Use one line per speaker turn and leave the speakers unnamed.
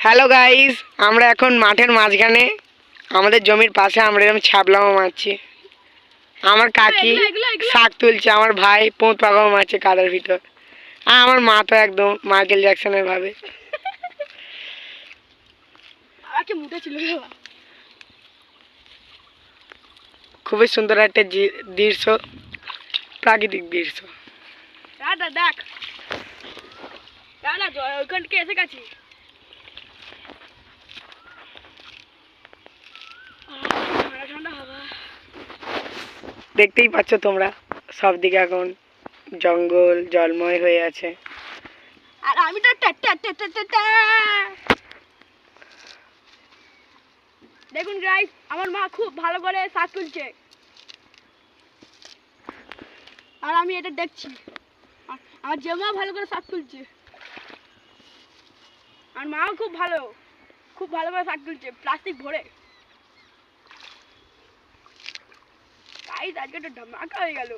Hello guys, আমরা এখন মাঠের মাঝখানে আমাদের জমির পাশে আমরা এরকম ছাবলামো মারছি। আমার কাকি শাক তুলছে, আমার ভাই পোঁত পাকাও মারছে কাদার ভিতর, আর আমার মা তো একদম মাইকেল জ্যাকসনের ভাবে। খুবই সুন্দর একটা দৃশ্য, প্রাকৃতিক দৃশ্য।
দেখ ওইখান থেকে এসে গেছি।
দেখতেই পাচ্ছ তোমরা, সব দিকে এখন জঙ্গল জলময় হয়ে আছে।
আর আমি তো দেখুন গাইস, আমার মা খুব ভালো করে শাক তুলছে আর আমি এটা দেখছি। আমার জেমা ভালো করে শাক তুলছে, আর মাও খুব ভালো করে শাক তুলছে প্লাস্টিক ভরে। গাইস আজকে তো ধামাকা হয়ে গেল।